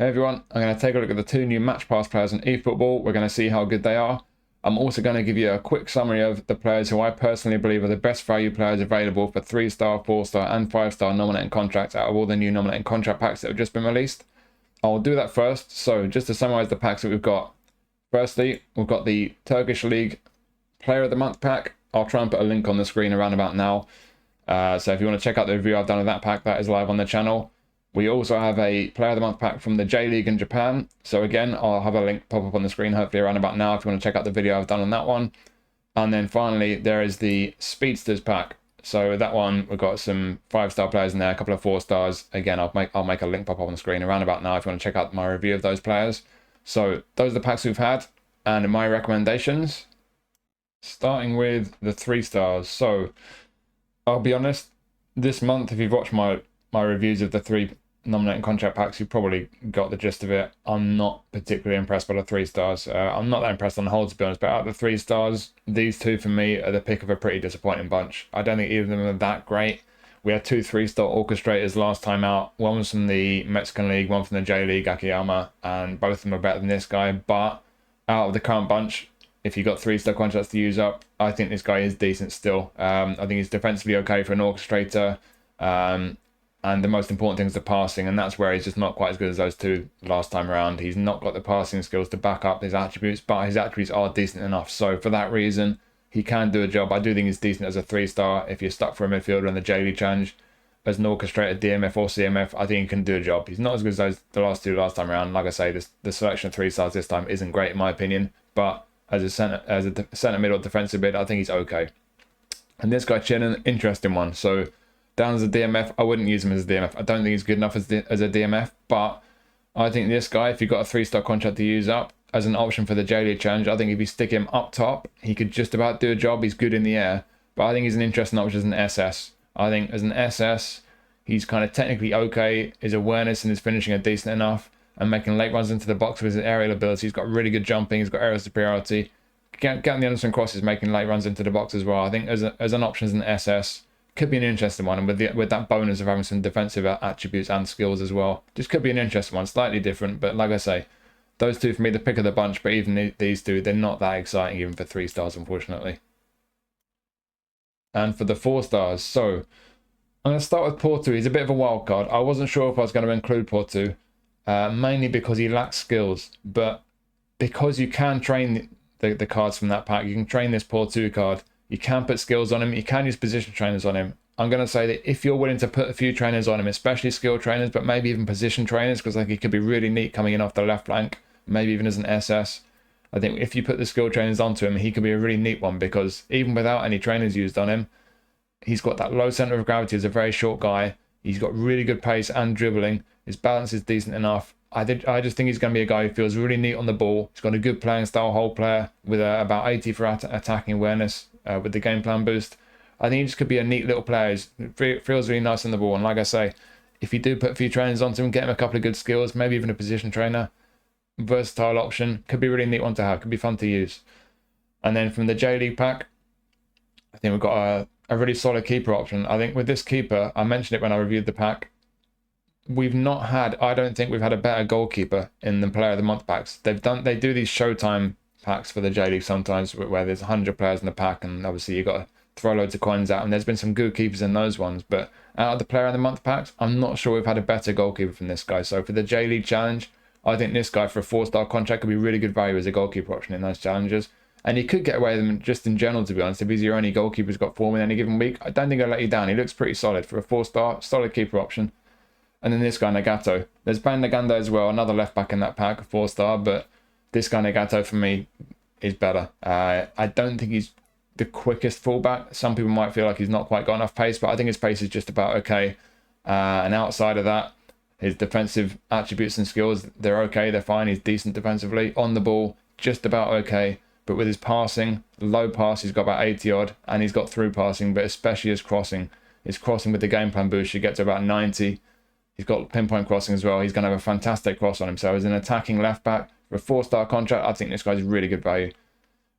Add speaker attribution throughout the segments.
Speaker 1: Hey everyone, I'm going to take a look at the two new match pass players in eFootball. We're going to see how good they are. I'm also going to give you a quick summary of the players who I personally believe are the best value players available for 3-star, 4-star and 5-star nominating contracts out of all the new nominating contract packs that have just been released. I'll do that first. So just to summarize the packs that we've got. Firstly, we've got the Turkish League Player of the Month pack. I'll try and put a link on the screen around about now. So if you want to check out the review I've done of that pack, that is live on the channel. We also have a Player of the Month pack from the J League in Japan. So again, I'll have a link pop up on the screen hopefully around about now if you want to check out the video I've done on that one. And then finally, there is the Speedsters pack. So that one, we've got some 5-star players in there, a couple of 4-stars. Again, I'll make a link pop up on the screen around about now if you want to check out my review of those players. So those are the packs we've had and my recommendations. Starting with the 3-stars. So I'll be honest, this month, if you've watched my reviews of the 3 nominating contract packs, you've probably got the gist of it. I'm not particularly impressed by the 3-stars. I'm not that impressed on the whole, to be honest, but out of the 3-stars, these two for me are the pick of a pretty disappointing bunch. I don't think either of them are that great. We had 2 3-star orchestrators last time out. One was from the Mexican League, one from the J League, Akiyama, and both of them are better than this guy. But out of the current bunch, if you've got 3-star contracts to use up, I think this guy is decent still. I think he's defensively okay for an orchestrator. And the most important thing is the passing, and that's where he's just not quite as good as those two last time around. He's not got the passing skills to back up his attributes, but his attributes are decent enough. So for that reason, he can do a job. I do think he's decent as a 3-star. If you're stuck for a midfielder in the J League Challenge as an orchestrator, DMF or CMF, I think he can do a job. He's not as good as the last two last time around. Like I say, the selection of 3-stars this time isn't great in my opinion, but as a centre middle defensive mid, I think he's okay. And this guy Chin, interesting one. So down as a DMF, I wouldn't use him as a DMF. I don't think he's good enough as a DMF, but I think this guy, if you've got a 3-star contract to use up as an option for the J League Challenge, I think if you stick him up top, he could just about do a job. He's good in the air, but I think he's an interesting option as an SS. I think as an SS, he's kind of technically okay. His awareness and his finishing are decent enough, and making late runs into the box with his aerial ability. He's got really good jumping. He's got aerial superiority. Getting the Anderson crosses, making late runs into the box as well. I think as an option as an SS, could be an interesting one, and with that bonus of having some defensive attributes and skills as well, just could be an interesting one. Slightly different, but like I say, those two for me the pick of the bunch. But even these two, they're not that exciting even for 3-stars, unfortunately. And for the 4-stars, so I'm going to start with Porto. He's a bit of a wild card. I wasn't sure if I was going to include Porto, mainly because he lacks skills, but because you can train the cards from that pack, you can train this Porto card. You can put skills on him. You can use position trainers on him. I'm going to say that if you're willing to put a few trainers on him, especially skill trainers, but maybe even position trainers, because like he could be really neat coming in off the left flank, maybe even as an SS. I think if you put the skill trainers onto him, he could be a really neat one, because even without any trainers used on him, he's got that low center of gravity as a very short guy. He's got really good pace and dribbling. His balance is decent enough. I just think he's going to be a guy who feels really neat on the ball. He's got a good playing style, whole player, with about 80 for attacking awareness. With the game plan boost, I think he just could be a neat little player. He feels really nice on the ball, and like I say, if you do put a few trainers onto him, get him a couple of good skills, maybe even a position trainer, versatile option, could be a really neat one to have, could be fun to use. And then from the J League pack, I think we've got a really solid keeper option. I think with this keeper, I mentioned it when I reviewed the pack, I don't think we've had a better goalkeeper in the Player of the Month packs. They do these Showtime packs for the J League sometimes where there's 100 players in the pack, and obviously you've got to throw loads of coins out, and there's been some good keepers in those ones, but out of the Player of the Month packs, I'm not sure we've had a better goalkeeper from this guy. So for the J League Challenge, I think this guy for a 4-star contract could be really good value as a goalkeeper option in those challenges, and you could get away with him just in general, to be honest. If he's your only goalkeeper who's got form in any given week, I don't think I'll let you down. He looks pretty solid for a 4-star, solid keeper option. And then this guy Nagato, there's Ban Nagando as well, another left back in that pack, a 4-star, but this guy Nagato for me is better. I don't think he's the quickest fullback. Some people might feel like he's not quite got enough pace, but I think his pace is just about okay. And outside of that, his defensive attributes and skills, they're okay, they're fine. He's decent defensively. On the ball, just about okay. But with his passing, low pass, he's got about 80 odd, and he's got through passing, but especially his crossing. His crossing with the game plan boost, you get to about 90. He's got pinpoint crossing as well. He's going to have a fantastic cross on him. So as an attacking left back, for a 4-star contract, I think this guy's really good value.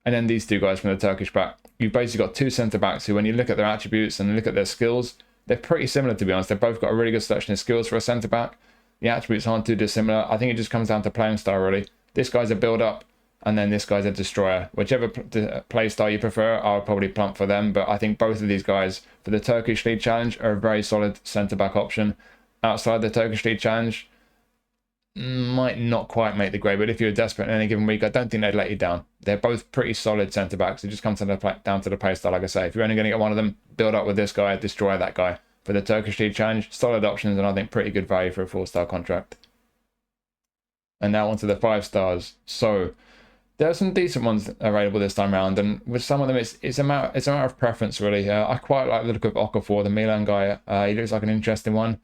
Speaker 1: And then these two guys from the Turkish pack. You've basically got two centre-backs who, when you look at their attributes and look at their skills, they're pretty similar, to be honest. They've both got a really good selection of skills for a centre-back. The attributes aren't too dissimilar. I think it just comes down to playing style, really. This guy's a build-up, and then this guy's a destroyer. Whichever play style you prefer, I'll probably plump for them. But I think both of these guys, for the Turkish League Challenge, are a very solid centre-back option. Outside the Turkish League Challenge, might not quite make the grade, but if you're desperate in any given week, I don't think they'd let you down. They're both pretty solid centre-backs. It just comes down to the play style, like I say. If you're only going to get one of them, build up with this guy, destroy that guy. For the Turkish League Challenge, solid options, and I think pretty good value for a 4-star contract. And now onto the 5 stars. So there are some decent ones available this time around, and with some of them, it's a matter of preference, really. I quite like the look of Okafor, the Milan guy. He looks like an interesting one.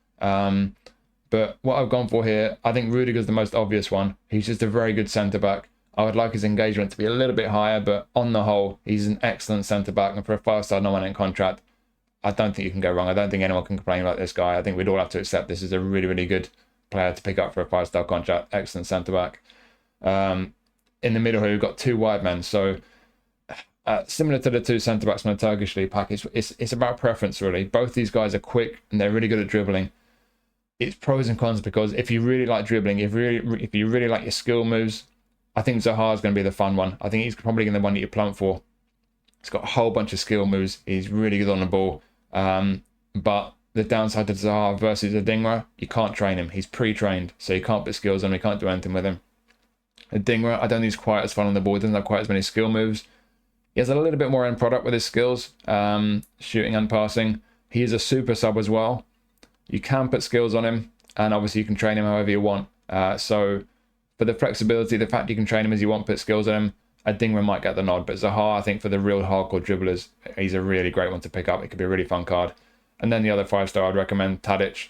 Speaker 1: But what I've gone for here, I think Rudiger's the most obvious one. He's just a very good centre-back. I would like his engagement to be a little bit higher, but on the whole, he's an excellent centre-back. And for a 5-star nominating contract, I don't think you can go wrong. I don't think anyone can complain about this guy. I think we'd all have to accept this is a really, really good player to pick up for a 5-star contract. Excellent centre-back. In the middle here, we've got 2 wide men. So similar to the 2 centre-backs from the Turkish League pack, it's about preference, really. Both these guys are quick, and they're really good at dribbling. It's pros and cons, because if you really like dribbling, if you really like your skill moves, I think Zaha's going to be the fun one. I think he's probably going to be the one that you plump for. He's got a whole bunch of skill moves. He's really good on the ball. But the downside to Zaha versus Adingra, you can't train him. He's pre-trained, so you can't put skills on him. You can't do anything with him. Adingra, I don't think he's quite as fun on the ball. He doesn't have quite as many skill moves. He has a little bit more end product with his skills, shooting and passing. He is a super sub as well. You can put skills on him, and obviously you can train him however you want. So for the flexibility, the fact you can train him as you want, put skills on him, Adingra might get the nod. But Zaha, I think for the real hardcore dribblers, he's a really great one to pick up. It could be a really fun card. And then the other 5-star I'd recommend, Tadic.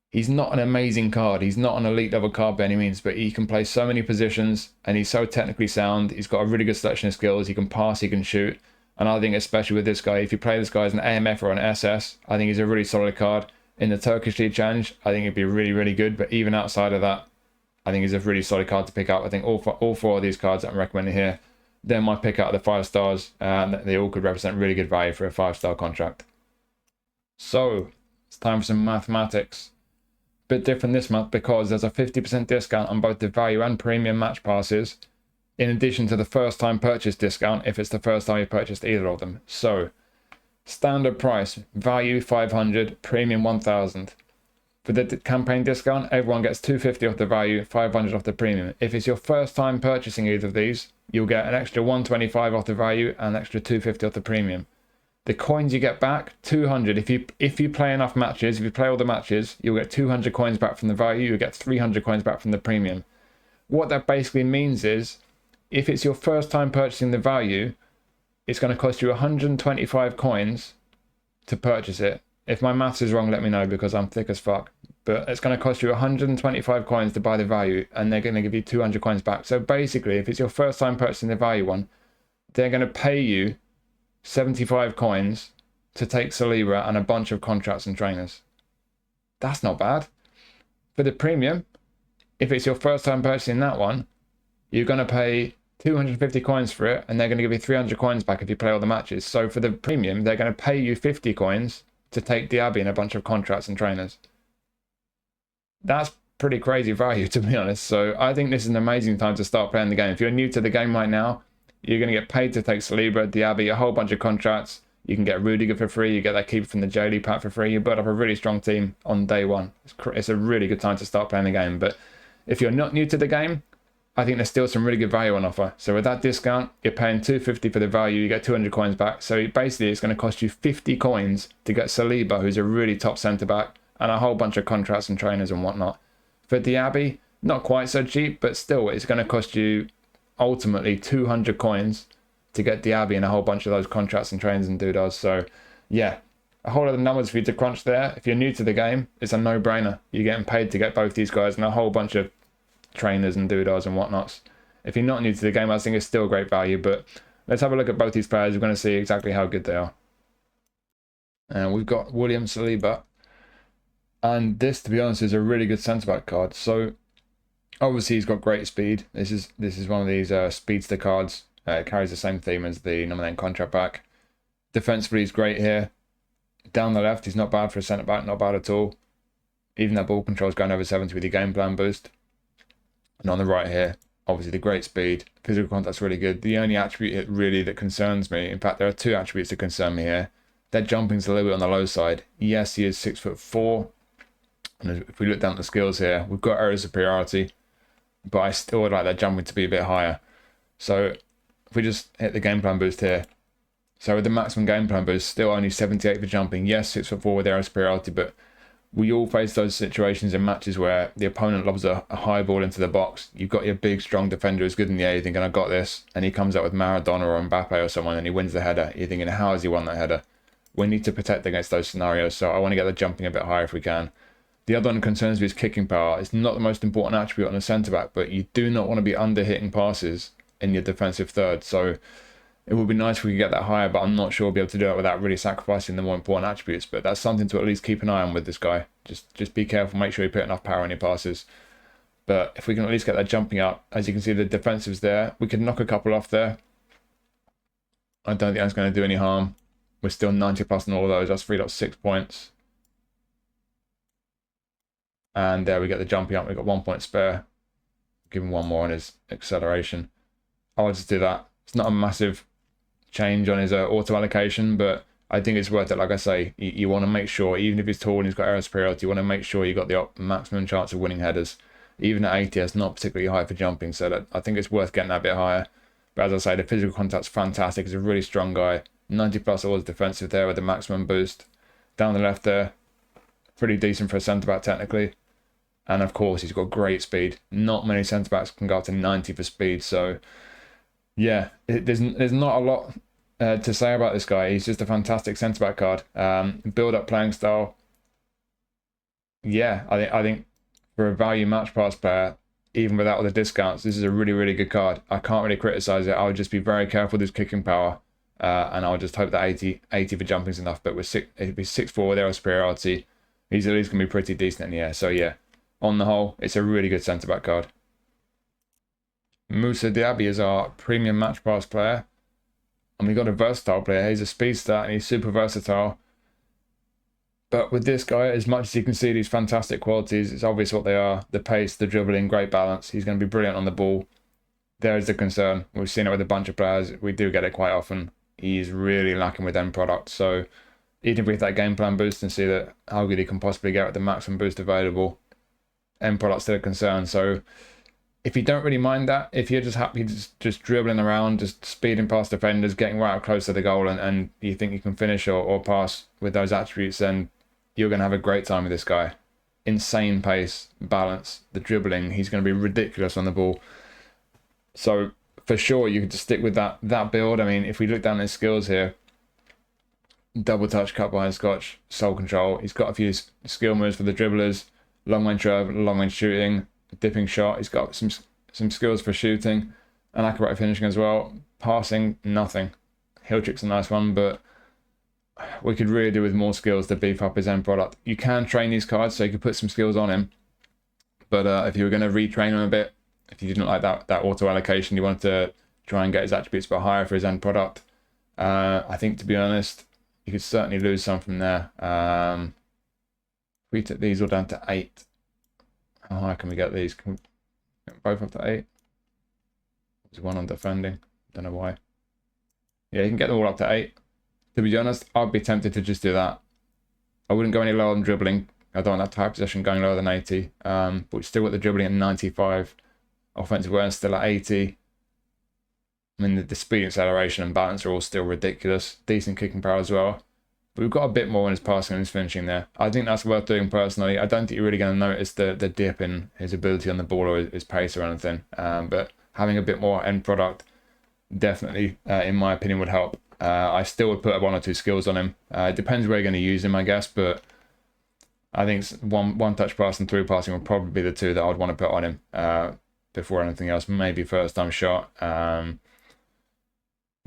Speaker 1: He's not an amazing card. He's not an elite level card by any means, but he can play so many positions, and he's so technically sound. He's got a really good selection of skills. He can pass, he can shoot. And I think especially with this guy, if you play this guy as an AMF or an SS, I think he's a really solid card. In the Turkish League Challenge, I think it'd be really, really good. But even outside of that, I think he's a really solid card to pick up. I think all 4 of these cards that I'm recommending here, they're my pick out of the 5 stars. And they all could represent really good value for a 5-star contract. So it's time for some mathematics. Bit different this month because there's a 50% discount on both the value and premium match passes, in addition to the first time purchase discount if it's the first time you purchased either of them. So standard price, value 500, premium 1000. For the campaign discount, everyone gets 250 off the value, 500 off the premium. If it's your first time purchasing either of these, you'll get an extra 125 off the value and an extra 250 off the premium. The coins you get back, 200. If you play enough matches, if you play all the matches, you'll get 200 coins back from the value, you'll get 300 coins back from the premium. What that basically means is, if it's your first time purchasing the value, it's going to cost you 125 coins to purchase it. If my maths is wrong, let me know, because I'm thick as fuck. But it's going to cost you 125 coins to buy the value, and they're going to give you 200 coins back. So basically, if it's your first time purchasing the value one, they're going to pay you 75 coins to take Saliba and a bunch of contracts and trainers. That's not bad. For the premium, if it's your first time purchasing that one, you're going to pay 250 coins for it, and they're going to give you 300 coins back if you play all the matches. So for the premium, they're going to pay you 50 coins to take Diaby and a bunch of contracts and trainers. That's pretty crazy value, to be honest. So I think this is an amazing time to start playing the game. If you're new to the game right now, you're going to get paid to take Saliba, Diaby, a whole bunch of contracts. You can get Rudiger for free. You get that keeper from the J-League pack for free. You build up a really strong team on day one. It's a really good time to start playing the game. But if you're not new to the game, I think there's still some really good value on offer. So with that discount, you're paying 250 for the value. You get 200 coins back. So basically, it's going to cost you 50 coins to get Saliba, who's a really top centre-back, and a whole bunch of contracts and trainers and whatnot. For Diaby, not quite so cheap, but still, it's going to cost you ultimately 200 coins to get Diaby and a whole bunch of those contracts and trainers and doodahs. So yeah, a whole lot of numbers for you to crunch there. If you're new to the game, it's a no-brainer. You're getting paid to get both these guys and a whole bunch of trainers and doodahs and whatnots. If you're not new to the game, I think it's still great value. But let's have a look at both these players. We're going to see exactly how good they are. And we've got William Saliba. And this, to be honest, is a really good centre-back card. So obviously he's got great speed. This is one of these speedster cards. It carries the same theme as the Nominating Contract back. Defensively, he's great here. Down the left, he's not bad for a centre-back, not bad at all. Even that ball control is going over 70 with your game plan boost. And on the right here, obviously the great speed, physical contact's really good. The only attribute really that concerns me, in fact, there are two attributes that concern me here. Their jumping's a little bit on the low side. Yes, he is 6'4", and if we look down at the skills here, we've got area superiority, but I still would like that jumping to be a bit higher. So if we just hit the game plan boost here, so with the maximum game plan boost, still only 78 for jumping. Yes, 6'4" with area superiority, but we all face those situations in matches where the opponent lobs a high ball into the box. You've got your big, strong defender who's good in the air. You're thinking, I got this. And he comes out with Maradona or Mbappe or someone and he wins the header. You're thinking, how has he won that header? We need to protect against those scenarios. So I want to get the jumping a bit higher if we can. The other one that concerns me is kicking power. It's not the most important attribute on a centre-back, but you do not want to be under-hitting passes in your defensive third. So it would be nice if we could get that higher, but I'm not sure we'll be able to do it without really sacrificing the more important attributes. But that's something to at least keep an eye on with this guy. Just be careful, make sure you put enough power in your passes. But if we can at least get that jumping up, as you can see, the defensive's there. We could knock a couple off there. I don't think that's going to do any harm. We're still 90 plus on all of those. That's 3.6 points. And there we get the jumping up. We've got 1 point spare. Give him one more on his acceleration. I'll just do that. It's not a massive change on his auto allocation, but I think it's worth it. Like I say, you want to make sure, even if he's tall and he's got area superiority, you want to make sure you got the maximum chance of winning headers. Even at 80, it's not particularly high for jumping, so I think it's worth getting that a bit higher. But as I say, the physical contact's fantastic. He's a really strong guy. 90 plus all his defensive there with the maximum boost. Down the left there, pretty decent for a centre-back technically. And of course, he's got great speed. Not many centre-backs can go up to 90 for speed, so yeah, there's not a lot to say about this guy. He's just a fantastic centre-back card. Build-up playing style. Yeah, I think for a value match pass player, even without all the discounts, this is a really, really good card. I can't really criticise it. I would just be very careful with his kicking power. And I'll just hope that 80 for jumping is enough. But with it'd be 6'4" with area superiority, he's at least going to be pretty decent in the air. So yeah, on the whole, it's a really good centre-back card. Moussa Diaby is our premium match pass player. And we got a versatile player. He's a speedster and he's super versatile. But with this guy, as much as you can see these fantastic qualities, it's obvious what they are. The pace, the dribbling, great balance. He's going to be brilliant on the ball. There is the concern. We've seen it with a bunch of players. We do get it quite often. He's really lacking with end product. So even if we hit that game plan boost and see that how good he can possibly get with the maximum boost available, end product's still a concern. So if you don't really mind that, if you're just happy just dribbling around, just speeding past defenders, getting right up close to the goal, and you think you can finish or pass with those attributes, then you're going to have a great time with this guy. Insane pace, balance, the dribbling. He's going to be ridiculous on the ball. So for sure, you could just stick with that build. I mean, if we look down at his skills here, double touch, cut behind scotch, soul control. He's got a few skill moves for the dribblers, long range serve, long range shooting, dipping shot. He's got some skills for shooting and accurate finishing as well. Passing, nothing. Heel trick's a nice one, but we could really do with more skills to beef up his end product. You can train these cards, so you could put some skills on him. But if you were going to retrain him a bit, if you didn't like that auto allocation, you wanted to try and get his attributes a bit higher for his end product, I think, to be honest, you could certainly lose some from there. If we took these all down to 8, how high can we get these? Can we get both up to 8? There's one on defending. Don't know why. Yeah, you can get them all up to 8. To be honest, I'd be tempted to just do that. I wouldn't go any lower than dribbling. I don't want that type possession going lower than 80. But we still got the dribbling at 95. Offensive awareness still at 80. I mean, the speed, acceleration, and balance are all still ridiculous. Decent kicking power as well. But we've got a bit more in his passing and his finishing there. I think that's worth doing personally. I don't think you're really going to notice the dip in his ability on the ball or his pace or anything. But having a bit more end product definitely, in my opinion, would help. I still would put 1 or 2 skills on him. It depends where you're going to use him, I guess. But I think one touch pass and through passing would probably be the 2 that I'd want to put on him before anything else. Maybe first time shot.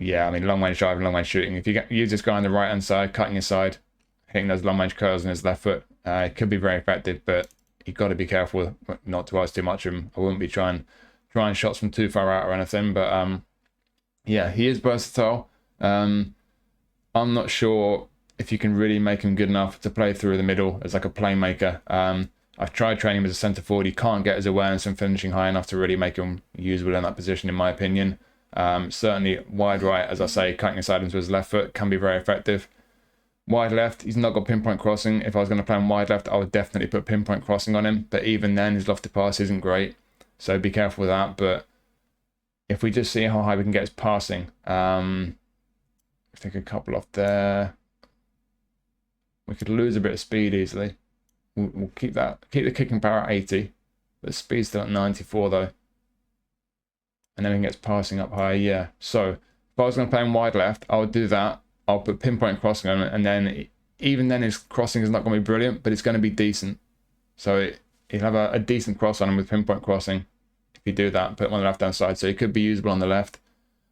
Speaker 1: Yeah, I mean, long range driving, long range shooting. If you use this guy on the right hand side, cutting his side, hitting those long range curls on his left foot, it could be very effective. But you've got to be careful not to ask too much of him. I wouldn't be trying shots from too far out or anything. But yeah, he is versatile. I'm not sure if you can really make him good enough to play through the middle as like a playmaker. I've tried training him as a centre forward. He can't get his awareness and finishing high enough to really make him usable in that position, in my opinion. Certainly wide right, as I say, cutting inside into his left foot can be very effective. Wide left, he's not got pinpoint crossing. If I was going to play him wide left, I would definitely put pinpoint crossing on him. But even then, his lofted pass isn't great. So be careful with that. But if we just see how high we can get his passing, take a couple off there. We could lose a bit of speed easily. We'll keep the kicking power at 80. But speed's still at 94 though. And then he gets passing up high, yeah. So if I was going to play him wide left, I would do that. I'll put pinpoint crossing on it, and then even then his crossing is not going to be brilliant, but it's going to be decent. So he'll have a decent cross on him with pinpoint crossing. If you do that, put him on the left-hand side, so he could be usable on the left.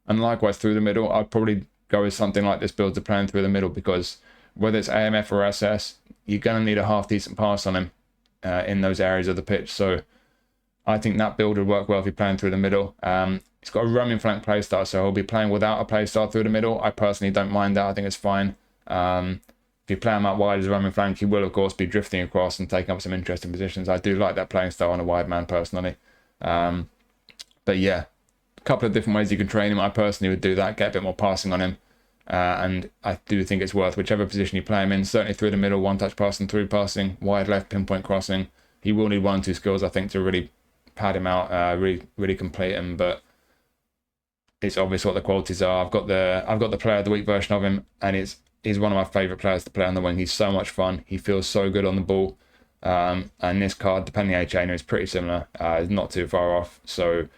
Speaker 1: And likewise through the middle, I'd probably go with something like this build to plan through the middle, because whether it's AMF or SS, you're going to need a half-decent pass on him in those areas of the pitch. So I think that build would work well if you're playing through the middle. He's got a roaming flank playstyle, so he'll be playing without a playstyle through the middle. I personally don't mind that. I think it's fine. If you play him out wide as a roaming flank, he will, of course, be drifting across and taking up some interesting positions. I do like that playing style on a wide man, personally. But yeah, a couple of different ways you can train him. I personally would do that, get a bit more passing on him. And I do think it's worth whichever position you play him in. Certainly through the middle, one-touch passing, through passing, wide left, pinpoint crossing. He will need 1-2 skills, I think, to really pad him out, really complete him. But it's obvious what the qualities are. I've got the player of the week version of him, and he's one of my favourite players to play on the wing. He's so much fun. He feels so good on the ball. And this card, depending on HA, is pretty similar. It's not too far off. So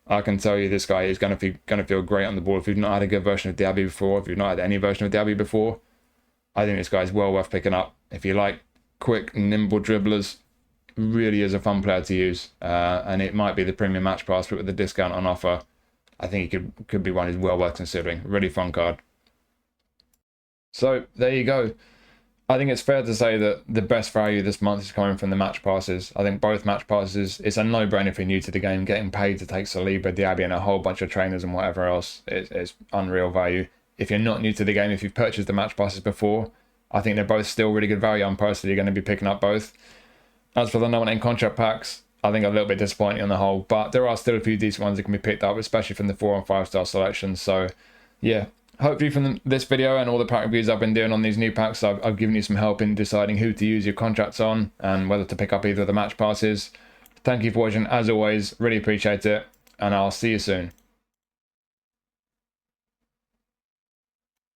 Speaker 1: I can tell you this guy is going to feel great on the ball. If you've not had a good version of Diaby before, if you've not had any version of Diaby before, I think this guy is well worth picking up. If you like quick, nimble dribblers, really is a fun player to use. And it might be the premium match pass, but with the discount on offer, I think he could be one who's well worth considering. Really fun card. So there you go. I think it's fair to say that the best value this month is coming from the match passes. I think both match passes, it's a no-brainer if you're new to the game. Getting paid to take Saliba, Diaby and a whole bunch of trainers and whatever else is unreal value. If you're not new to the game, if you've purchased the match passes before, I think they're both still really good value. I'm personally going to be picking up both. As for the Nominating Contract packs, I think a little bit disappointing on the whole, but there are still a few decent ones that can be picked up, especially from the 4- and 5-star selections. So yeah, hopefully from this video and all the pack reviews I've been doing on these new packs, I've given you some help in deciding who to use your contracts on and whether to pick up either of the match passes. Thank you for watching, as always, really appreciate it, and I'll see you soon.